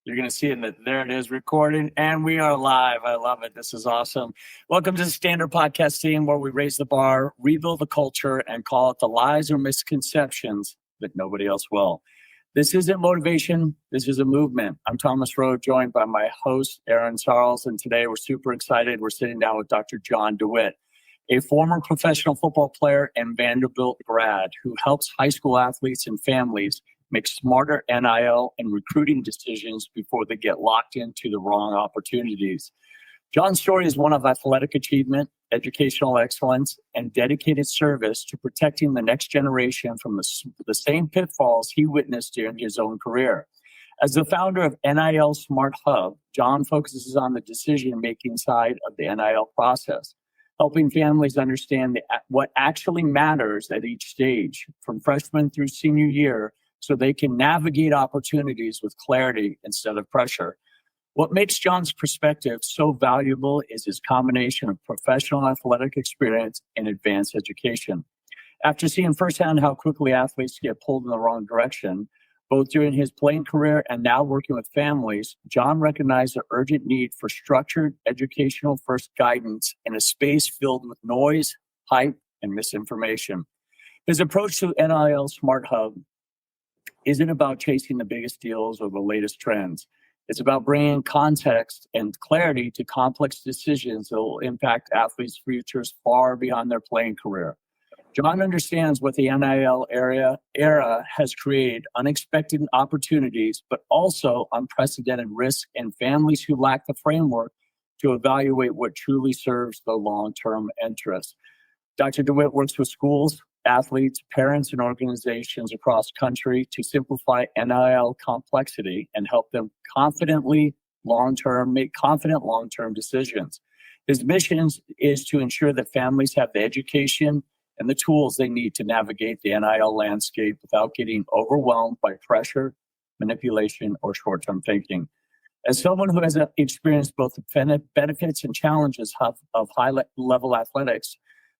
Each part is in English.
You're going to see it. There it is, recording, and we are live. I love it. This is awesome. Welcome to the Standard Podcast team, where we raise the bar, rebuild the culture, and call it the lies or misconceptions that nobody else will. This isn't motivation. This is a movement. I'm Thomas Rowe, joined by my host, Aaron Charles, and today we're super excited. We're sitting down with Dr. John DeWitt, a former professional football player and Vanderbilt grad who helps high school athletes and families make smarter NIL and recruiting decisions before they get locked into the wrong opportunities. John's story is one of athletic achievement, educational excellence, and dedicated service to protecting the next generation from the same pitfalls he witnessed during his own career. As the founder of NIL Smart Hub, John focuses on the decision-making side of the NIL process, helping families understand what actually matters at each stage, from freshman through senior year, so they can navigate opportunities with clarity instead of pressure. What makes John's perspective so valuable is his combination of professional athletic experience and advanced education. After seeing firsthand how quickly athletes get pulled in the wrong direction, both during his playing career and now working with families, John recognized the urgent need for structured educational first guidance in a space filled with noise, hype, and misinformation. His approach to NIL Smart Hub isn't about chasing the biggest deals or the latest trends. It's about bringing context and clarity to complex decisions that will impact athletes' futures far beyond their playing career. John understands what the NIL era has created: unexpected opportunities, but also unprecedented risk, and families who lack the framework to evaluate what truly serves their long-term interests. Dr. DeWitt works with schools, athletes, parents, and organizations across country to simplify NIL complexity and help them make confident long-term decisions. His mission is to ensure that families have the education and the tools they need to navigate the NIL landscape without getting overwhelmed by pressure, manipulation, or short-term thinking. As someone who has experienced both the benefits and challenges of high-level athletics,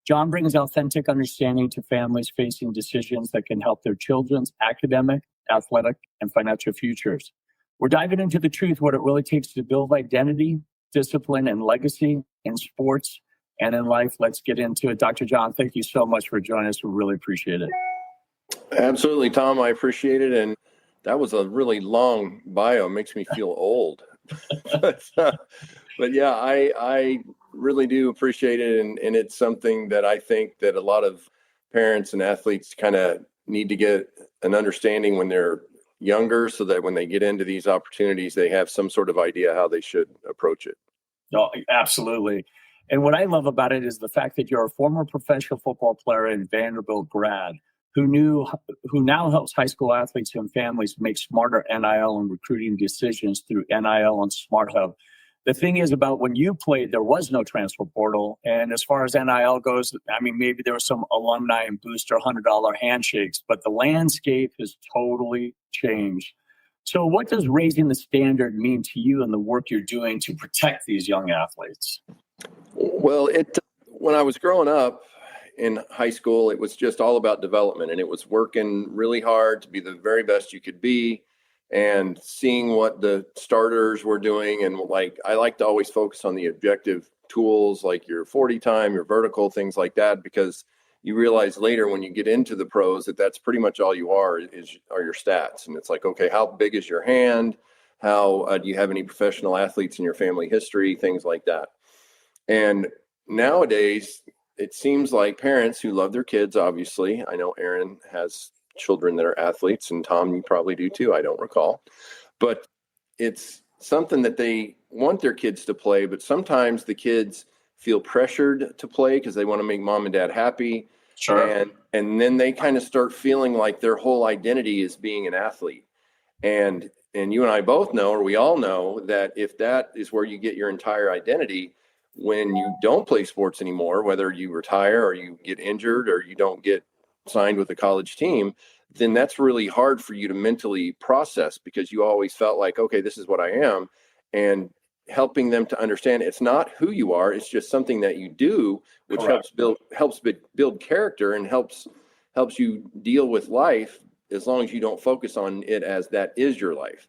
John brings authentic understanding to families facing decisions that can help their children's academic, athletic, and financial futures. We're diving into the truth, what it really takes to build identity, discipline, and legacy in sports and in life. Let's get into it. Dr. John, thank you so much for joining us. We really appreciate it. Absolutely, Tom. I appreciate it. And that was a really long bio. It makes me feel old. But yeah, I really do appreciate it. And it's something that I think that a lot of parents and athletes kind of need to get an understanding when they're younger, so that when they get into these opportunities, they have some sort of idea how they should approach it. No, absolutely. And what I love about it is the fact that you're a former professional football player and Vanderbilt grad who now helps high school athletes and families make smarter NIL and recruiting decisions through NIL and Smart Hub. The thing is, about when you played, there was no transfer portal. And as far as NIL goes, I mean, maybe there was some alumni and booster $100 handshakes, but the landscape has totally changed. So what does raising the standard mean to you and the work you're doing to protect these young athletes? Well, when I was growing up in high school, it was just all about development, and it was working really hard to be the very best you could be, and seeing what the starters were doing. And I like to always focus on the objective tools, like your 40 time, your vertical, things like that, because you realize later when you get into the pros that that's pretty much all you are your stats. And it's like, okay, how big is your hand? How do you have any professional athletes in your family history? Things like that. And nowadays, it seems like parents who love their kids, obviously, I know Aaron has children that are athletes, and Tom, you probably do too, I don't recall. But it's something that they want their kids to play, but sometimes the kids feel pressured to play because they want to make mom and dad happy. Sure. And then they kind of start feeling like their whole identity is being an athlete. And you and I both know, or we all know, that if that is where you get your entire identity, when you don't play sports anymore, whether you retire or you get injured or you don't get signed with a college team, then that's really hard for you to mentally process, because you always felt like, okay, this is what I am. And helping them to understand it's not who you are, it's just something that you do, which Correct. helps build character and helps you deal with life, as long as you don't focus on it as that is your life.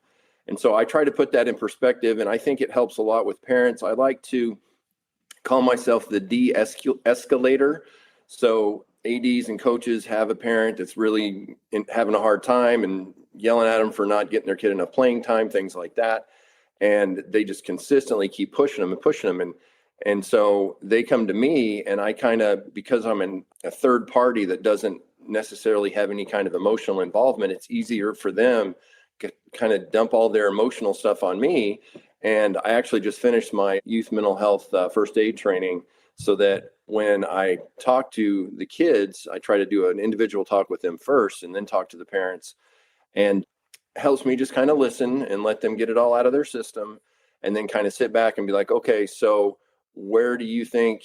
And so I try to put that in perspective, and I think it helps a lot with parents. I like to call myself the de-escalator. So ADs and coaches have a parent that's really having a hard time and yelling at them for not getting their kid enough playing time, things like that. And they just consistently keep pushing them and pushing them. And so they come to me, and I kind of, because I'm a third party that doesn't necessarily have any kind of emotional involvement, it's easier for them to kind of dump all their emotional stuff on me. And I actually just finished my youth mental health first aid training, so that when I talk to the kids, I try to do an individual talk with them first and then talk to the parents, and helps me just kind of listen and let them get it all out of their system, and then kind of sit back and be like, okay, so where do you think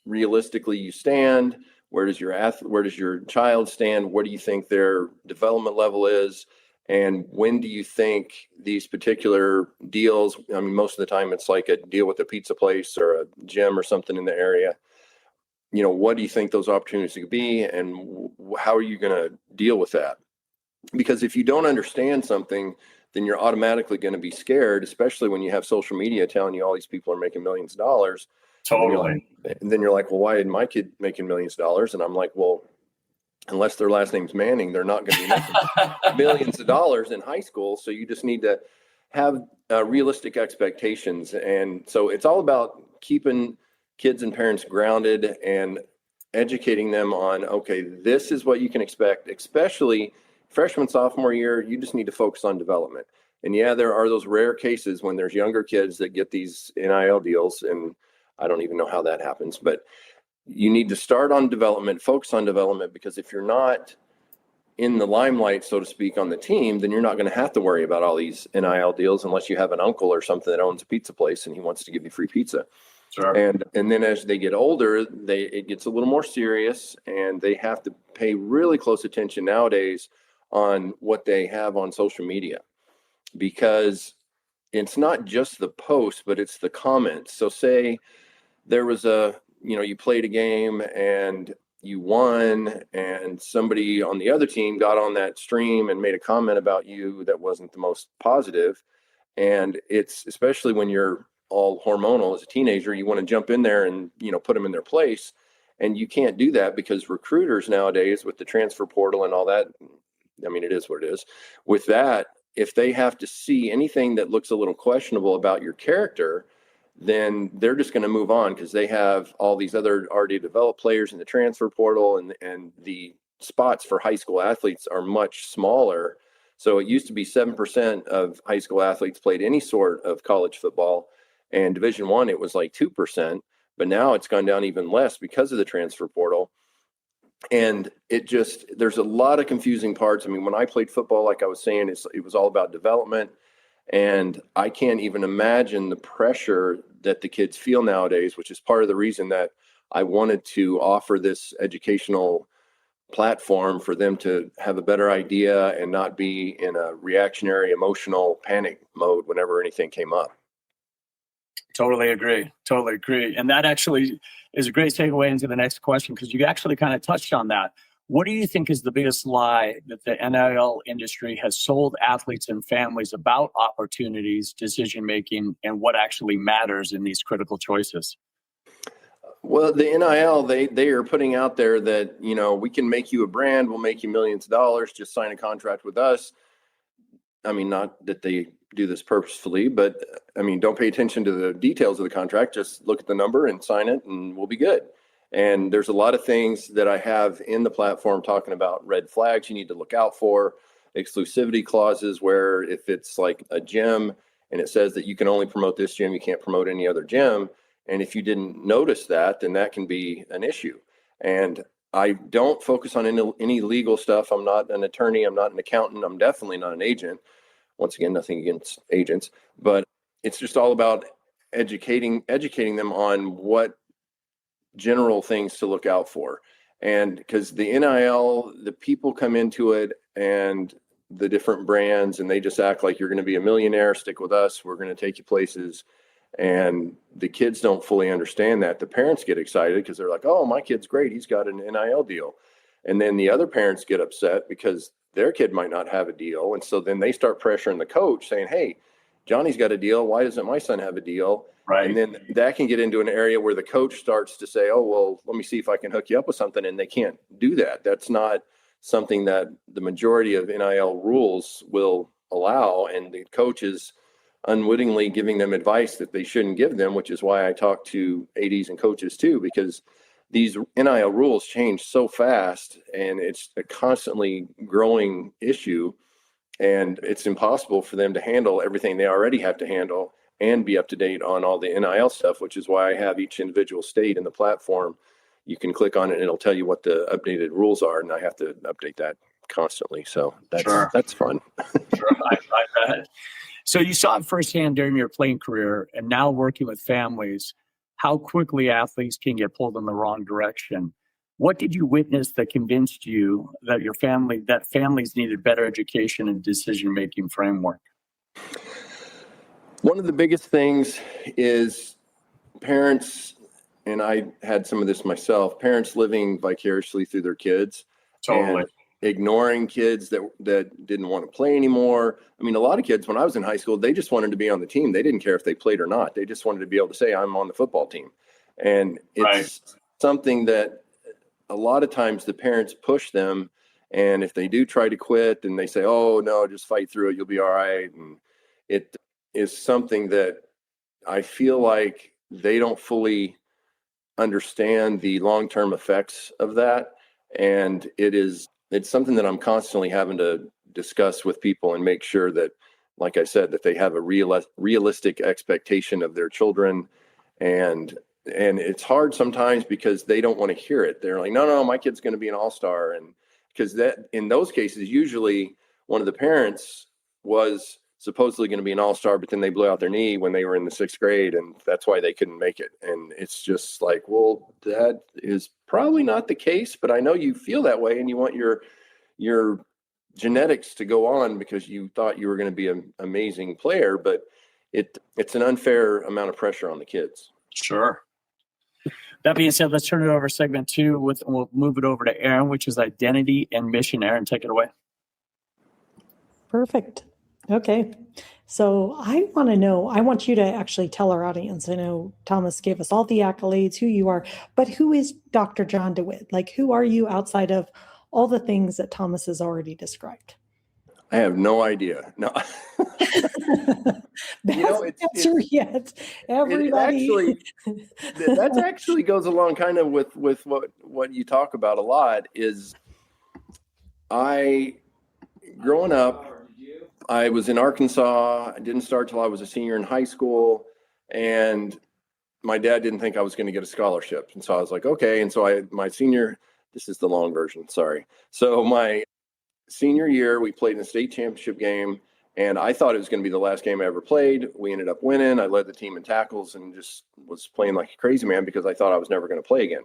realistically you stand? Where does your child stand? What do you think their development level is? And when do you think these particular deals, I mean, most of the time it's like a deal with a pizza place or a gym or something in the area. What do you think those opportunities could be, and how are you going to deal with that? Because if you don't understand something, then you're automatically going to be scared, especially when you have social media telling you all these people are making millions of dollars. Totally. And then you're like, well, why isn't my kid making millions of dollars? And I'm like, well, unless their last name's Manning, they're not going to be making millions of dollars in high school. So you just need to have realistic expectations. And so it's all about keeping kids and parents grounded and educating them on, okay, this is what you can expect, especially freshman, sophomore year. You just need to focus on development. And yeah, there are those rare cases when there's younger kids that get these NIL deals, and I don't even know how that happens, but you need to start on development, focus on development, because if you're not in the limelight, so to speak, on the team, then you're not going to have to worry about all these NIL deals unless you have an uncle or something that owns a pizza place and he wants to give you free pizza. Sure. And then as they get older, it gets a little more serious, and they have to pay really close attention nowadays on what they have on social media, because it's not just the post, but it's the comments. So say there was you played a game and you won, and somebody on the other team got on that stream and made a comment about you that wasn't the most positive. And it's, especially when you're all hormonal as a teenager, you want to jump in there and, put them in their place. And you can't do that because recruiters nowadays, with the transfer portal and all that, I mean, it is what it is. With that, if they have to see anything that looks a little questionable about your character, then they're just going to move on, because they have all these other already developed players in the transfer portal, and the spots for high school athletes are much smaller. So it used to be 7% of high school athletes played any sort of college football, and Division I, it was like 2%, but now it's gone down even less because of the transfer portal. And there's a lot of confusing parts. I mean, when I played football, like I was saying, it was all about development. And I can't even imagine the pressure that the kids feel nowadays, which is part of the reason that I wanted to offer this educational platform for them to have a better idea and not be in a reactionary, emotional panic mode whenever anything came up. Totally agree. And that actually is a great segue into the next question, because you actually kind of touched on that. What do you think is the biggest lie that the NIL industry has sold athletes and families about opportunities, decision-making, and what actually matters in these critical choices? Well, the NIL, they are putting out there that, we can make you a brand, we'll make you millions of dollars, just sign a contract with us. I mean, not that they do this purposefully, but I mean, don't pay attention to the details of the contract. Just look at the number and sign it, and we'll be good. And there's a lot of things that I have in the platform talking about red flags you need to look out for, exclusivity clauses, where if it's like a gym and it says that you can only promote this gym, you can't promote any other gym. And if you didn't notice that, then that can be an issue. And I don't focus on any legal stuff. I'm not an attorney. I'm not an accountant. I'm definitely not an agent. Once again, nothing against agents, but it's just all about educating them on what general things to look out for. And because the NIL, the people come into it, and the different brands, and they just act like you're going to be a millionaire, stick with us, we're going to take you places. And the kids don't fully understand that. The parents get excited because they're like, oh, my kid's great, he's got an NIL deal. And then the other parents get upset because their kid might not have a deal. And so then they start pressuring the coach saying, hey, Johnny's got a deal. Why doesn't my son have a deal? Right. And then that can get into an area where the coach starts to say, oh, well, let me see if I can hook you up with something. And they can't do that. That's not something that the majority of NIL rules will allow. And the coach is unwittingly giving them advice that they shouldn't give them, which is why I talk to ADs and coaches too, because these NIL rules change so fast and it's a constantly growing issue, and it's impossible for them to handle everything they already have to handle and be up to date on all the NIL stuff, which is why I have each individual state in the platform. You can click on it and it'll tell you what the updated rules are, and I have to update that constantly. So that's fun. Sure, I bet. So you saw it firsthand during your playing career, and now working with families, how quickly athletes can get pulled in the wrong direction. What did you witness that convinced you that families needed better education and decision-making framework? One of the biggest things is parents, and I had some of this myself, parents living vicariously through their kids. Totally. And ignoring kids that didn't want to play anymore. I mean, a lot of kids when I was in high school, they just wanted to be on the team. They didn't care if they played or not. They just wanted to be able to say, I'm on the football team. And it's something that a lot of times the parents push them. And if they do try to quit and they say, oh, no, just fight through it, you'll be all right. And it is something that I feel like they don't fully understand the long-term effects of that. And it's something that I'm constantly having to discuss with people and make sure that, like I said, that they have a realistic expectation of their children. And it's hard sometimes because they don't want to hear it. They're like, no, my kid's going to be an all-star. And because that in those cases, usually one of the parents was supposedly going to be an all-star, but then they blew out their knee when they were in the 6th grade, and that's why they couldn't make it. And it's just like, well, that is probably not the case, but I know you feel that way and you want your genetics to go on because you thought you were going to be an amazing player, but it's an unfair amount of pressure on the kids. Sure. That being said, let's turn it over to segment 2 we'll move it over to Aaron, which is identity and mission. Aaron, take it away. Perfect. Okay. So I want you to actually tell our audience. I know Thomas gave us all the accolades, who you are, but who is Dr. John DeWitt? Like, who are you outside of all the things that Thomas has already described? I have no idea. No. Answer yet. Everybody. That actually goes along kind of with what you talk about a lot is growing up, I was in Arkansas. I didn't start till I was a senior in high school, and my dad didn't think I was going to get a scholarship. And so I was like, okay. And so this is the long version, sorry. So my senior year, we played in a state championship game, and I thought it was going to be the last game I ever played. We ended up winning. I led the team in tackles and just was playing like a crazy man because I thought I was never going to play again.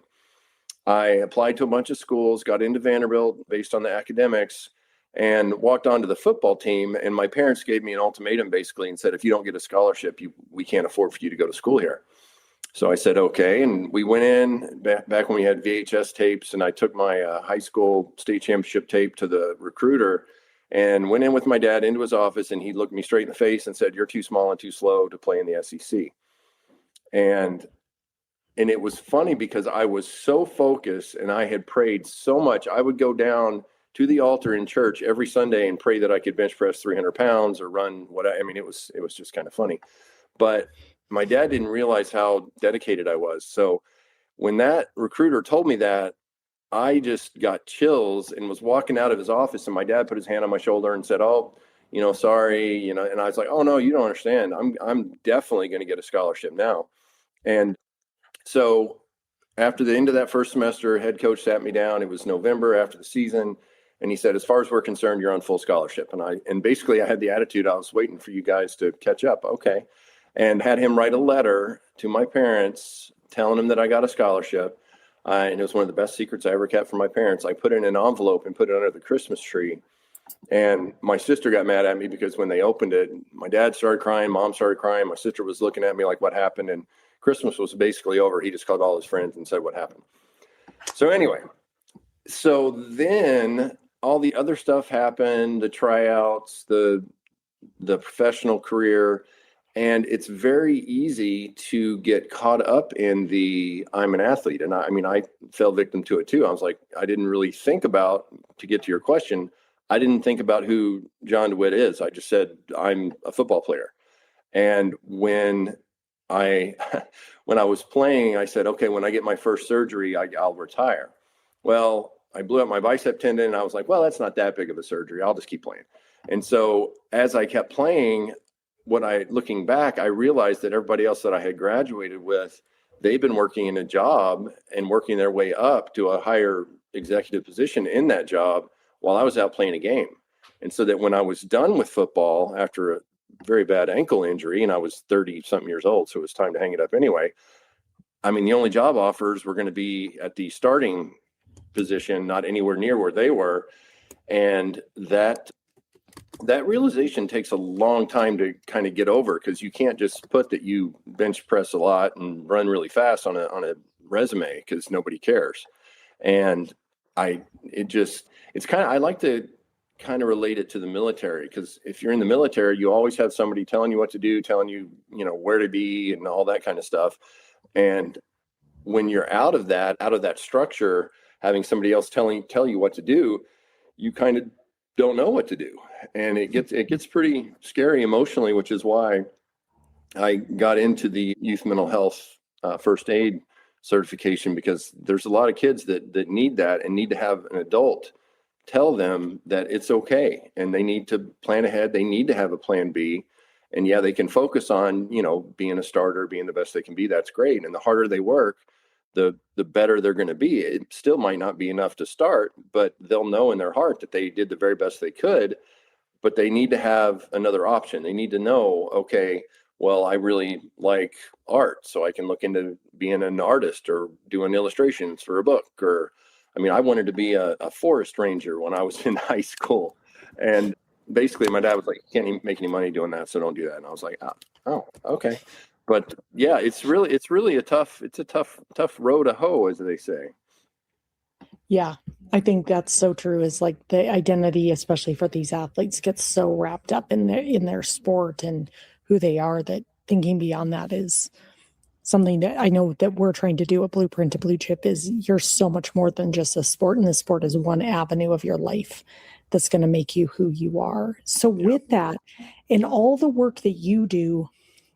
I applied to a bunch of schools, got into Vanderbilt based on the academics, and walked onto the football team. And my parents gave me an ultimatum basically and said, if you don't get a scholarship, we can't afford for you to go to school here. So I said, okay. And we went in back when we had VHS tapes, and I took my high school state championship tape to the recruiter and went in with my dad into his office, and he looked me straight in the face and said, you're too small and too slow to play in the SEC. And it was funny because I was so focused and I had prayed so much. I would go down to the altar in church every Sunday and pray that I could bench press 300 pounds or run it was just kind of funny. But my dad didn't realize how dedicated I was. So when that recruiter told me that, I just got chills and was walking out of his office, and my dad put his hand on my shoulder and said, oh, sorry, and I was like, oh no, you don't understand. I'm definitely going to get a scholarship now. And so after the end of that first semester, head coach sat me down. It was November after the season. And he said, as far as we're concerned, you're on full scholarship. And basically I had the attitude, I was waiting for you guys to catch up. Okay. And had him write a letter to my parents telling them that I got a scholarship. And it was one of the best secrets I ever kept from my parents. I put it in an envelope and put it under the Christmas tree. And my sister got mad at me because when they opened it, my dad started crying, mom started crying. My sister was looking at me like, what happened? And Christmas was basically over. He just called all his friends and said what happened. So anyway, then all the other stuff happened, the tryouts, the professional career. And it's very easy to get caught up in I'm an athlete. And I fell victim to it too. I was like, I didn't really think about, to get to your question, I didn't think about who John DeWitt is. I just said, I'm a football player. And when I was playing, I said, okay, when I get my first surgery, I'll retire. Well, I blew up my bicep tendon and I was like, well, that's not that big of a surgery. I'll just keep playing. And so as I kept playing, looking back, I realized that everybody else that I had graduated with, they've been working in a job and working their way up to a higher executive position in that job while I was out playing a game. And so that when I was done with football after a very bad ankle injury, and I was 30 something years old, so it was time to hang it up anyway. I mean, the only job offers were going to be at the starting position, not anywhere near where they were. And that realization takes a long time to kind of get over, because you can't just put that you bench press a lot and run really fast on a resume, because nobody cares. And I like to kind of relate it to the military, because if you're in the military, you always have somebody telling you what to do, telling you, where to be and all that kind of stuff. And when you're out of that structure, having somebody else tell you what to do, you kind of don't know what to do. And it gets pretty scary emotionally, which is why I got into the youth mental health first aid certification, because there's a lot of kids that need that and need to have an adult tell them that it's okay, and they need to plan ahead. They need to have a plan B. And yeah, they can focus on, being a starter, being the best they can be. That's great. And the harder they work, the better they're going to be. It still might not be enough to start, but they'll know in their heart that they did the very best they could. But they need to have another option. They need to know, okay, well, I really like art, so I can look into being an artist or doing illustrations for a book. Or, I wanted to be a forest ranger when I was in high school. And basically my dad was like, you can't even make any money doing that, so don't do that. And I was like, oh, okay. But yeah, it's really a tough row to hoe, as they say. Yeah, I think that's so true. Is like the identity, especially for these athletes, gets so wrapped up in their sport and who they are, that thinking beyond that is something that I know that we're trying to do at Blueprint to Blue Chip. Is you're so much more than just a sport, and the sport is one avenue of your life that's going to make you who you are. So with that, in all the work that you do,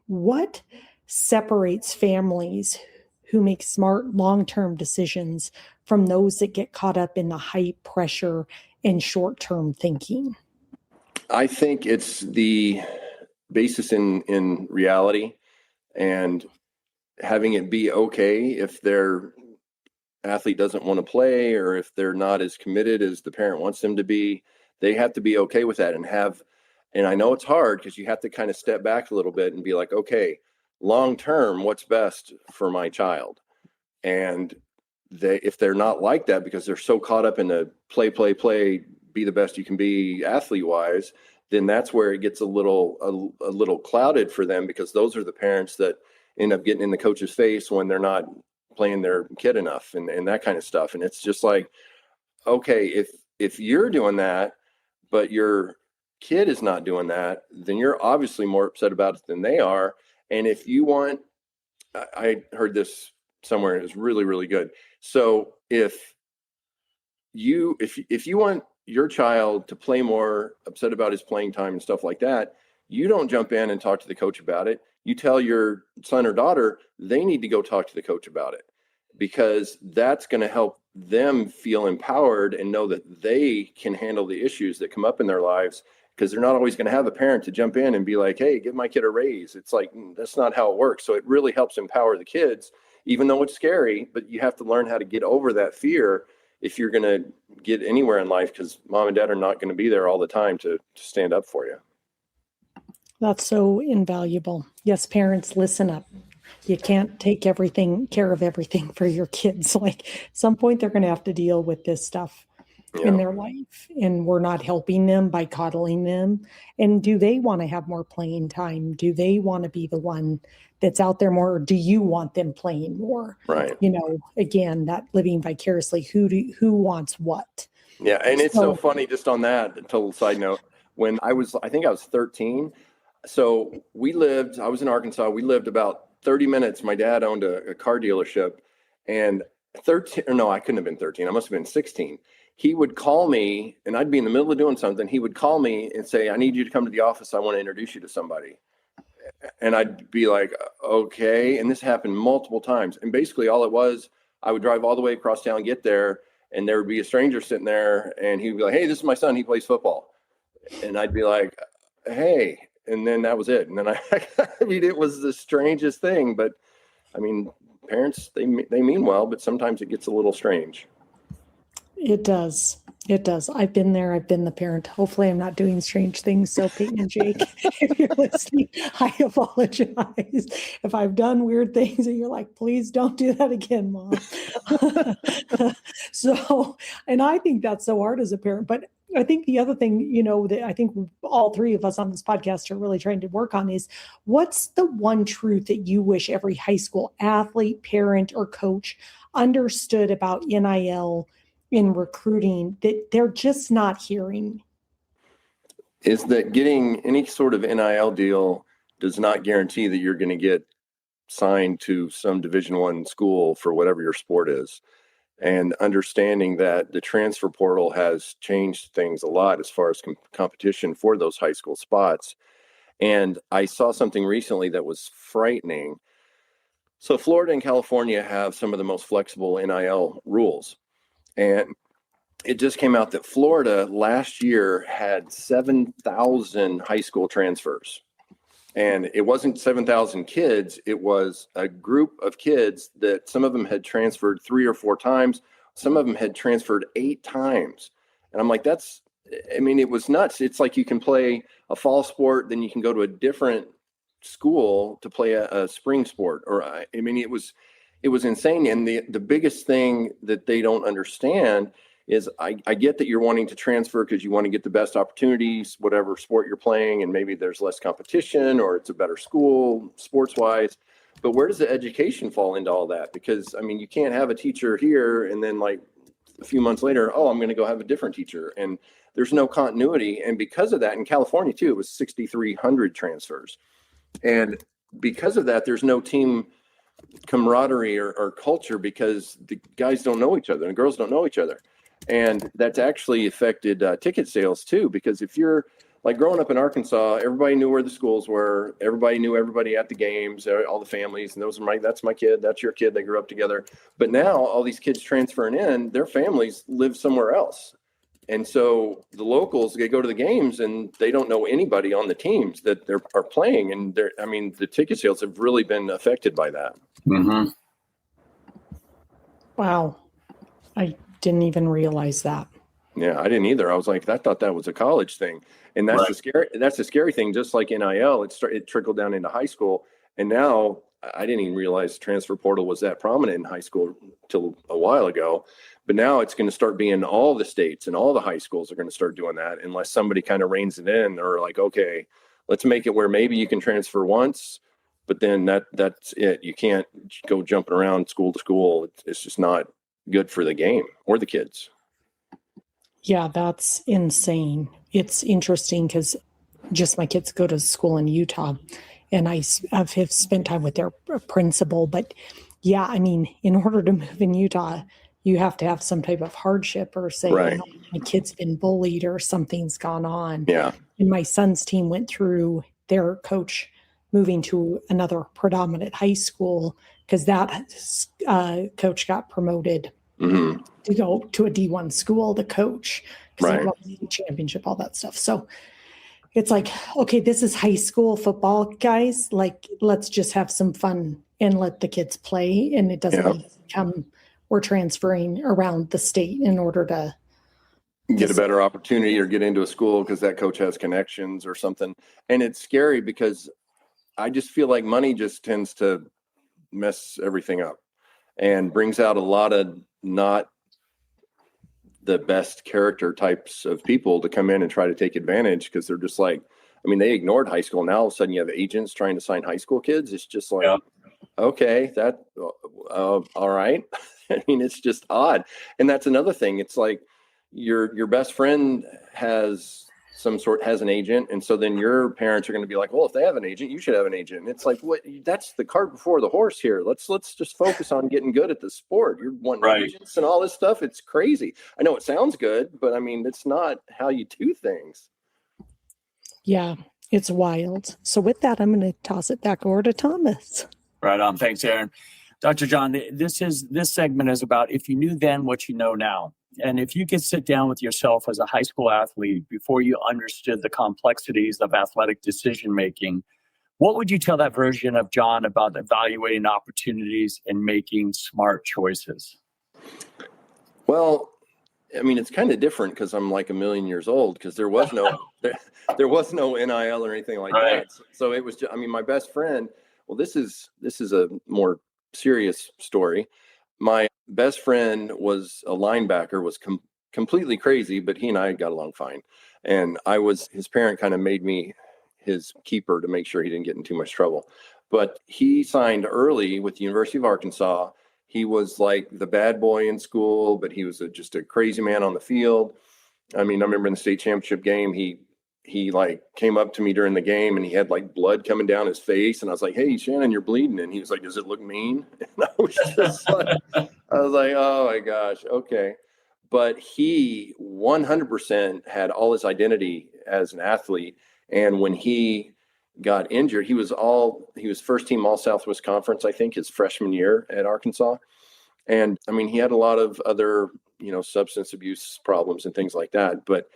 what separates families who make smart long-term decisions from those that get caught up in the high pressure and short-term thinking? I think it's the basis in reality, and having it be okay if their athlete doesn't want to play, or if they're not as committed as the parent wants them to be. They have to be okay with that, and I know it's hard, because you have to kind of step back a little bit and be like, okay, long term, what's best for my child? And if they're not like that, because they're so caught up in the play, be the best you can be athlete wise, then that's where it gets a little clouded for them, because those are the parents that end up getting in the coach's face when they're not playing their kid enough and that kind of stuff. And it's just like, okay, if you're doing that, but your kid is not doing that, then you're obviously more upset about it than they are. And if you want, I heard this somewhere, and it was really, really good. So if you want your child to play more, upset about his playing time and stuff like that, you don't jump in and talk to the coach about it. You tell your son or daughter they need to go talk to the coach about it, because that's going to help them feel empowered and know that they can handle the issues that come up in their lives, because they're not always going to have a parent to jump in and be like, hey, give my kid a raise. It's like, that's not how it works. So it really helps empower the kids, even though it's scary, but you have to learn how to get over that fear if you're going to get anywhere in life, because mom and dad are not going to be there all the time to stand up for you. That's so invaluable. Yes, parents, listen up. You can't take care of everything for your kids. Like, at some point they're going to have to deal with this stuff in their life, and we're not helping them by coddling them. And do they want to have more playing time? Do they want to be the one that's out there more, or do you want them playing more? Right. Again, that living vicariously, who wants what? Yeah. And it's so So, funny, just on that, a total side note, I think I was 13. So I was in Arkansas. We lived about 30 minutes. My dad owned a car dealership, and 13, or no, I couldn't have been 13. I must have been 16. He would call me, and I'd be in the middle of doing something. He would call me and say, I need you to come to the office. I want to introduce you to somebody. And I'd be like, okay. And this happened multiple times. And basically all it was, I would drive all the way across town, get there, and there would be a stranger sitting there, and he'd be like, hey, this is my son. He plays football. And I'd be like, hey. And then that was it. And then I mean, it was the strangest thing. But I mean, parents, they mean well, but sometimes it gets a little strange. it does. It does. I've been there. I've been the parent. Hopefully, I'm not doing strange things. So, Peyton and Jake, if you're listening, I apologize if I've done weird things and you're like, please don't do that again, Mom. So, and I think that's so hard as a parent. But I think the other thing, that I think all three of us on this podcast are really trying to work on is what's the one truth that you wish every high school athlete, parent, or coach understood about NIL in recruiting that they're just not hearing? Is that getting any sort of NIL deal does not guarantee that you're going to get signed to some Division I school for whatever your sport is. And understanding that the transfer portal has changed things a lot as far as competition for those high school spots. And I saw something recently that was frightening. So Florida and California have some of the most flexible NIL rules. And it just came out that Florida last year had 7,000 high school transfers. And it wasn't 7,000 kids. It was a group of kids that some of them had transferred 3 or 4 times. Some of them had transferred 8 times. And I'm like, it was nuts. It's like you can play a fall sport, then you can go to a different school to play a spring sport. It was insane. And the biggest thing that they don't understand is I get that you're wanting to transfer because you want to get the best opportunities, whatever sport you're playing, and maybe there's less competition or it's a better school sports wise. But where does the education fall into all that? Because you can't have a teacher here and then like a few months later, I'm going to go have a different teacher, and there's no continuity. And because of that, in California too, it was 6,300 transfers. And because of that, there's no team camaraderie or culture because the guys don't know each other and the girls don't know each other. And that's actually affected ticket sales too, because if you're like growing up in Arkansas, everybody knew where the schools were. Everybody knew everybody at the games, all the families, and that's my kid, that's your kid. They grew up together. But now all these kids transferring in, their families live somewhere else. And so the locals, they go to the games and they don't know anybody on the teams that they are playing. And the ticket sales have really been affected by that. Mm-hmm. Wow. I didn't even realize that. Yeah, I didn't either. I was like, I thought that was a college thing. And that's the scary thing. Just like NIL, it trickled down into high school. And now I didn't even realize transfer portal was that prominent in high school till a while ago. But now it's going to start being all the states and all the high schools are going to start doing that unless somebody kind of reins it in or like, okay, let's make it where maybe you can transfer once, but then that's it. You can't go jumping around school to school. It's just not good for the game or the kids. Yeah, that's insane. It's interesting because just my kids go to school in Utah and I have spent time with their principal. But yeah, in order to move in Utah, you have to have some type of hardship or say, right. My kid's been bullied or something's gone on. Yeah. And my son's team went through their coach moving to another predominant high school because that coach got promoted to go to a D1 school to coach because he won the championship, all that stuff. So it's like, okay, this is high school football, guys. Like, let's just have some fun and let the kids play. And it doesn't become we're transferring around the state in order to get a better opportunity or get into a school because that coach has connections or something. And it's scary because I just feel like money just tends to mess everything up and brings out a lot of not the best character types of people to come in and try to take advantage because they're just like, they ignored high school. Now all of a sudden you have agents trying to sign high school kids. It's just like, okay, all right. It's just odd. And that's another thing. It's like, your best friend has an agent, and so then your parents are going to be like, well, if they have an agent, you should have an agent. And it's like, what? That's the cart before the horse here. Let's just focus on getting good at the sport. You're wanting agents and all this stuff. It's crazy. I know it sounds good, but I mean, it's not how you do things. Yeah, it's wild. So with that, I'm going to toss it back over to Thomas. Right on. Thanks, Aaron. Dr. John, this segment is about if you knew then what you know now. And if you could sit down with yourself as a high school athlete before you understood the complexities of athletic decision-making, what would you tell that version of John about evaluating opportunities and making smart choices? Well, I mean, it's kind of different because I'm like a million years old, because there was no NIL or anything like that. So it was just, I mean, my best friend, well, this is a more serious story. My best friend was a linebacker, was completely crazy, but he and I got along fine. And his parent kind of made me his keeper to make sure he didn't get in too much trouble. But he signed early with the University of Arkansas. He was like the bad boy in school, but he was just a crazy man on the field. I mean, I remember in the state championship game, he like came up to me during the game and he had like blood coming down his face. And I was like, hey, Shannon, you're bleeding. And he was like, does it look mean? And I was just like, oh my gosh. Okay. But he 100% had all his identity as an athlete. And when he got injured, he was first team all Southwest Conference, I think, his freshman year at Arkansas. And I mean, he had a lot of other, substance abuse problems and things like that. But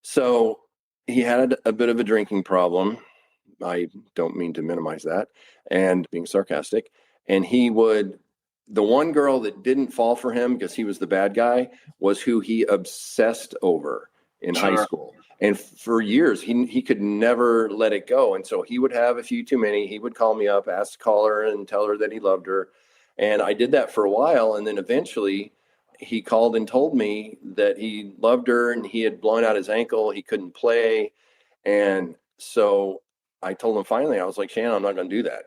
so he had a bit of a drinking problem. I don't mean to minimize that and being sarcastic. And the one girl that didn't fall for him because he was the bad guy was who he obsessed over in high school. And for years, he could never let it go. And so he would have a few too many. He would call me up, ask to call her and tell her that he loved her. And I did that for a while. And then eventually he called and told me that he loved her and he had blown out his ankle. He couldn't play. And so I told him finally, I was like, Shannon, I'm not going to do that.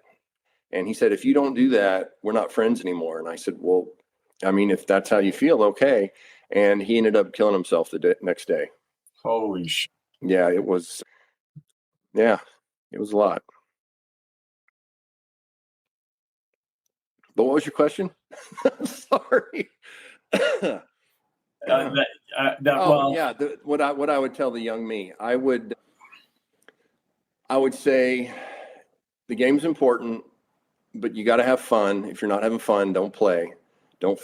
And he said, if you don't do that, we're not friends anymore. And I said, well, I mean, if that's how you feel, okay. And he ended up killing himself the next day. Holy shit. Yeah, it was a lot. But what was your question? I'm sorry. What I would tell the young me, I would say the game's important, but you got to have fun. If you're not having fun, don't play. Don't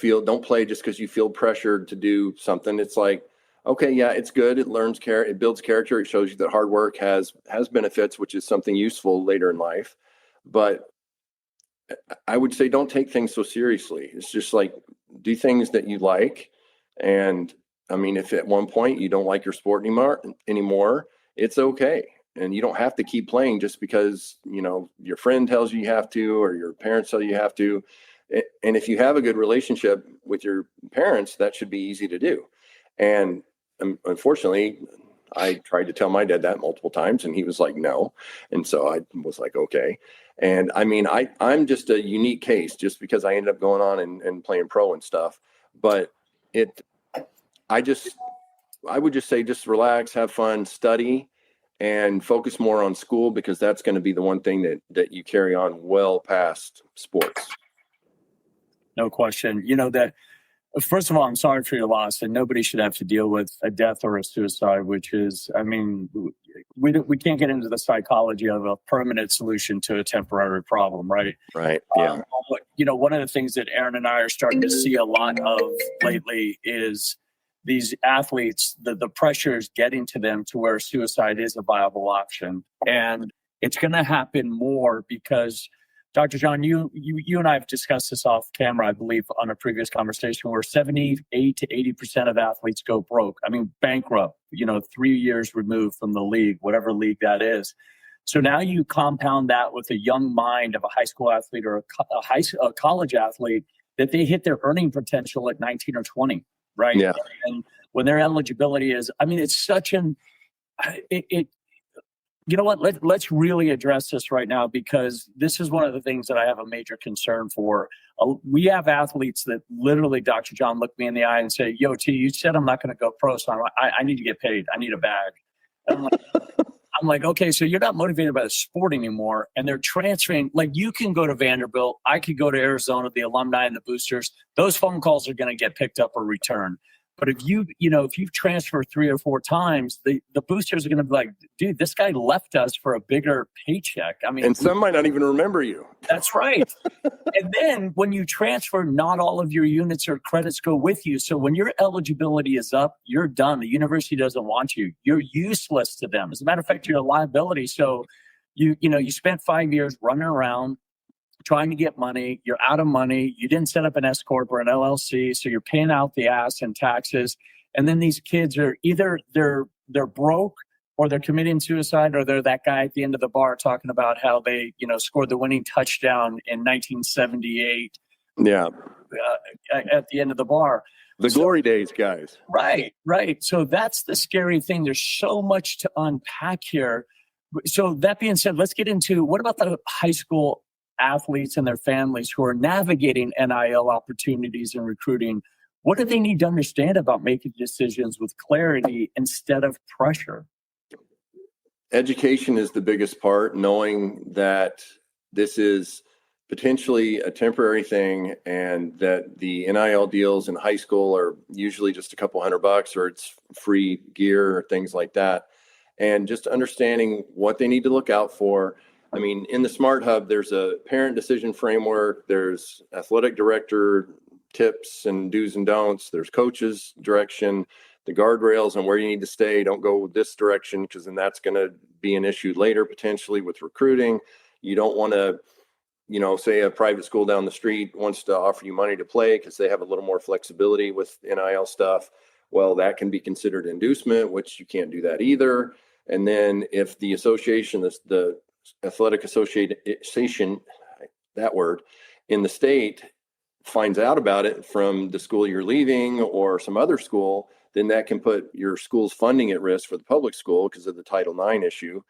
play just because you feel pressured to do something. It's like, okay, yeah, it's good. It it builds character. It shows you that hard work has benefits, which is something useful later in life. But I would say don't take things so seriously. It's just like do things that you like. And I mean, if at one point you don't like your sport anymore, it's okay. And you don't have to keep playing just because, your friend tells you have to, or your parents tell you have to. And if you have a good relationship with your parents, that should be easy to do. And unfortunately, I tried to tell my dad that multiple times and he was like, no. And so I was like, okay. And I mean, I'm just a unique case just because I ended up going on and playing pro and stuff. But I would just say, just relax, have fun, study, and focus more on school, because that's going to be the one thing that you carry on well past sports. No question. That first of all, I'm sorry for your loss, and nobody should have to deal with a death or a suicide, which is, I mean, we can't get into the psychology of a permanent solution to a temporary problem, right? Right. Yeah. But, one of the things that Aaron and I are starting to see a lot of lately is these athletes, the pressure is getting to them to where suicide is a viable option. And it's going to happen more because Dr. John, you and I have discussed this off camera, I believe, on a previous conversation, where 78 to 80% of athletes go broke. I mean, bankrupt, 3 years removed from the league, whatever league that is. So now you compound that with a young mind of a high school athlete or a college athlete, that they hit their earning potential at 19 or 20, right? Yeah. And when their eligibility is, I mean, it's such You know what? Let's really address this right now, because this is one of the things that I have a major concern for. We have athletes that literally, Dr. John, look me in the eye and say, "Yo, T, you said I'm not going to go pro, so I need to get paid. I need a bag." And I'm like, okay, so you're not motivated by the sport anymore, and they're transferring. Like, you can go to Vanderbilt, I could go to Arizona, the alumni and the boosters. Those phone calls are going to get picked up or returned. But if you've transferred 3 or 4 times, the boosters are going to be like, dude, this guy left us for a bigger paycheck. I mean, and some might not even remember you. That's right. And then when you transfer, not all of your units or credits go with you. So when your eligibility is up, you're done. The university doesn't want you. You're useless to them. As a matter of fact, you're a liability. So you spent 5 years running around trying to get money. You're out of money. You didn't set up an S corp or an LLC, so you're paying out the ass in taxes. And then these kids are either they're broke, or they're committing suicide, or they're that guy at the end of the bar talking about how they scored the winning touchdown in 1978. Yeah, at the end of the bar. The glory days, guys. Right. So that's the scary thing. There's so much to unpack here. So that being said, let's get into, what about the high school athletes and their families who are navigating NIL opportunities and recruiting? What do they need to understand about making decisions with clarity instead of pressure? Education is the biggest part, knowing that this is potentially a temporary thing, and that the NIL deals in high school are usually just a couple $100, or it's free gear or things like that. And just understanding what they need to look out for. I mean, in the Smart Hub, there's a parent decision framework, there's athletic director tips and do's and don'ts, there's coaches direction, the guardrails on where you need to stay. Don't go this direction, because then that's going to be an issue later, potentially with recruiting. You don't want to, say a private school down the street wants to offer you money to play because they have a little more flexibility with NIL stuff. Well, that can be considered inducement, which you can't do that either. And then if the association, the athletic association, that word, in the state finds out about it from the school you're leaving or some other school, then that can put your school's funding at risk for the public school because of the Title IX issue.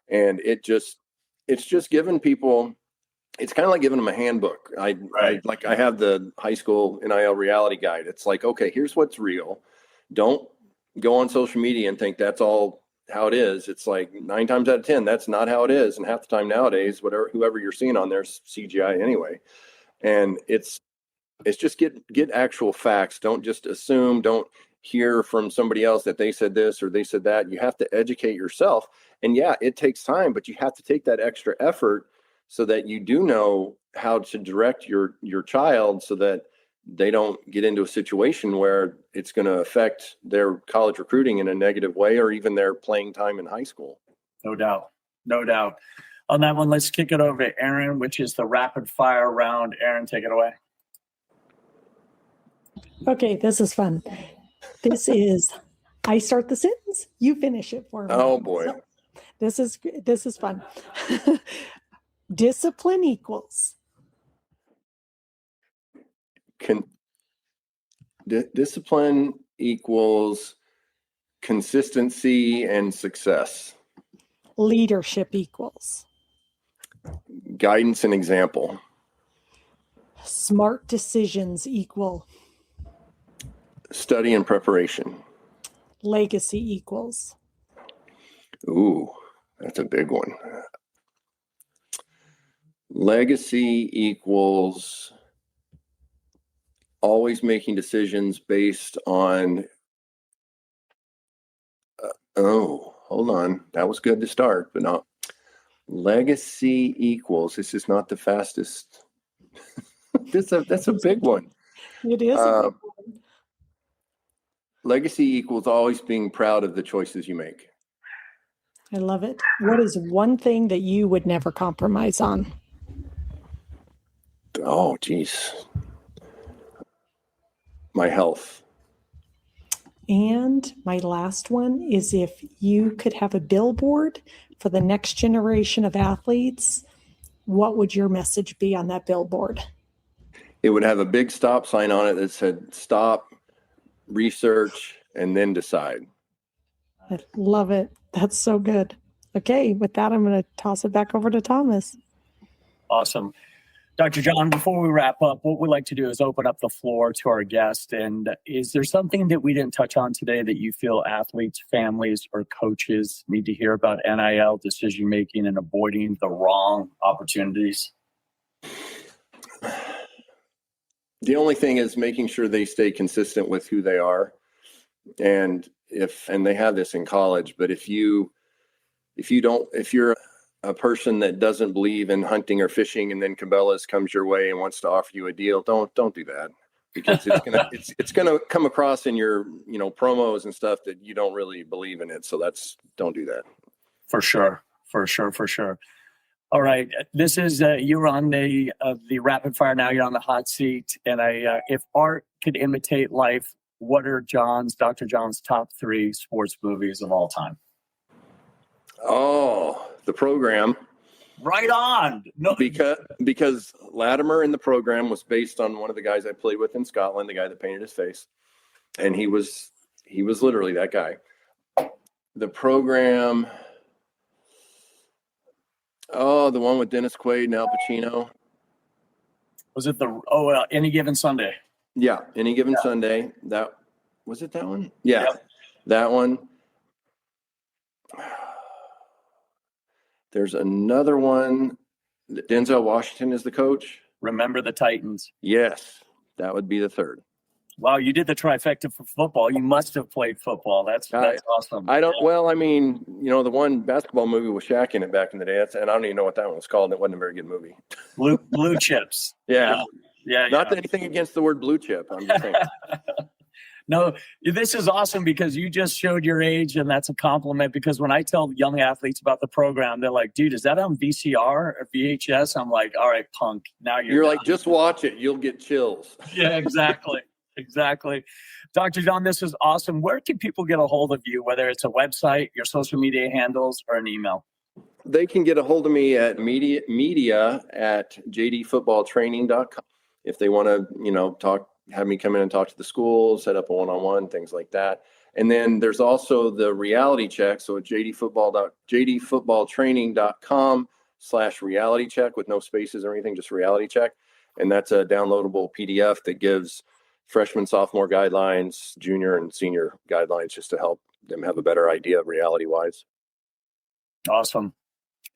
And it's just giving people, it's kind of like giving them a handbook. I have the high school NIL reality guide. It's like, okay, here's what's real. Don't go on social media and think that's all how it is. It's like 9 times out of 10, that's not how it is. And half the time nowadays, whoever you're seeing on there's CGI anyway. And it's just get actual facts. Don't just assume. Don't hear from somebody else that they said this or they said that. You have to educate yourself. And yeah, it takes time, but you have to take that extra effort so that you do know how to direct your child so that they don't get into a situation where it's going to affect their college recruiting in a negative way, or even their playing time in high school. No doubt. On that one, let's kick it over to Aaron, which is the rapid fire round. Aaron, take it away. Okay, this is fun. This is, I start the sentence, you finish it for me. Oh boy. So, this is fun. Discipline equals. Discipline equals consistency and success. Leadership equals. Guidance and example. Smart decisions equal. Study and preparation. Legacy equals. Ooh, that's a big one. Legacy equals always making decisions based on, hold on. That was good to start, but not. Legacy equals, this is not the fastest. That's a big one. It is a big one. Legacy equals always being proud of the choices you make. I love it. What is one thing that you would never compromise on? Oh, geez. My health. And my last one is, if you could have a billboard for the next generation of athletes, what would your message be on that billboard? It would have a big stop sign on it that said, stop, research, and then decide. I love it. That's so good. Okay, with that, I'm going to toss it back over to Thomas. Awesome. Dr. John, before we wrap up, what we'd like to do is open up the floor to our guest. And is there something that we didn't touch on today that you feel athletes, families, or coaches need to hear about NIL decision-making and avoiding the wrong opportunities? The only thing is making sure they stay consistent with who they are. And they have this in college, but if you're a person that doesn't believe in hunting or fishing, and then Cabela's comes your way and wants to offer you a deal, don't do that, because it's gonna come across in your promos and stuff that you don't really believe in it. So don't do that. For sure. All right, this is you're on the rapid fire now. You're on the hot seat, and if art could imitate life, what are Dr. John's top 3 sports movies of all time? Oh, The Program. Right on. No. Because Latimer in The Program was based on one of the guys I played with in Scotland, the guy that painted his face, and he was literally that guy. The Program. Oh, the one with Dennis Quaid and Al Pacino. Was it Any Given Sunday? Yeah, Any Given Sunday. That was it. That one. Yeah, yep. That one. There's another one. Denzel Washington is the coach. Remember the Titans. Yes, that would be the third. Wow, you did the trifecta for football. You must have played football. That's awesome. I don't. Well, I mean, the one basketball movie with Shaq in it back in the day. And I don't even know what that one was called. It wasn't a very good movie. Blue Chips. Yeah. Not Yeah. anything against the word blue chip. I'm just saying. No, this is awesome because you just showed your age, and that's a compliment, because when I tell young athletes about the program, they're like, dude, is that on VCR or VHS? I'm like, all right, punk. Now you're like, just watch it. You'll get chills. Yeah, exactly. Exactly. Dr. John, this is awesome. Where can people get a hold of you, whether it's a website, your social media handles, or an email? They can get a hold of me at media@jdfootballtraining.com. If they want to, have me come in and talk to the school, set up a one-on-one, things like that. And then there's also the reality check. So at jdfootballtraining.com/reality check with no spaces or anything, just reality check. And that's a downloadable PDF that gives freshman, sophomore guidelines, junior and senior guidelines, just to help them have a better idea reality-wise. Awesome.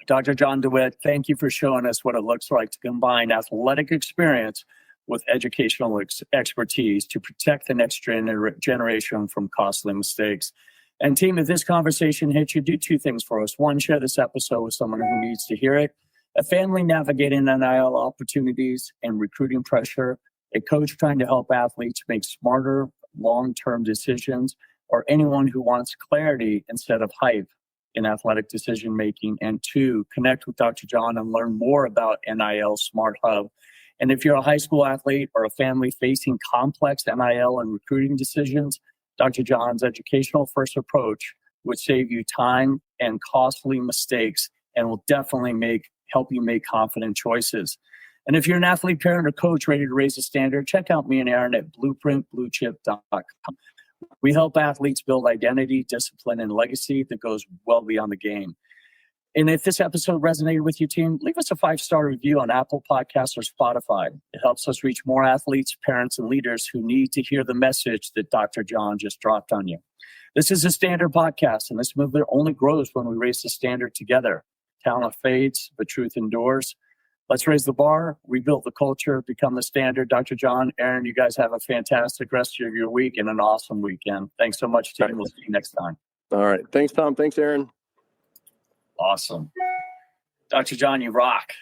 Dr. John DeWitt, thank you for showing us what it looks like to combine athletic experience with educational expertise to protect the next generation from costly mistakes. And team, if this conversation hits you, do 2 things for us. 1, share this episode with someone who needs to hear it. A family navigating NIL opportunities and recruiting pressure, a coach trying to help athletes make smarter long-term decisions, or anyone who wants clarity instead of hype in athletic decision-making. And 2, connect with Dr. John and learn more about NIL Smart Hub. And if you're a high school athlete or a family facing complex NIL and recruiting decisions, Dr. John's educational first approach would save you time and costly mistakes, and will definitely help you make confident choices. And if you're an athlete, parent, or coach ready to raise the standard, check out me and Aaron at blueprintbluechip.com. We help athletes build identity, discipline, and legacy that goes well beyond the game. And if this episode resonated with you, team, leave us a 5-star review on Apple Podcasts or Spotify. It helps us reach more athletes, parents, and leaders who need to hear the message that Dr. John just dropped on you. This is a Standard podcast, and this movement only grows when we raise the standard together. Talent fades, but truth endures. Let's raise the bar, rebuild the culture, become the standard. Dr. John, Aaron, you guys have a fantastic rest of your week and an awesome weekend. Thanks so much, team. We'll see you next time. All right. Thanks, Tom. Thanks, Aaron. Awesome. Dr. John, you rock.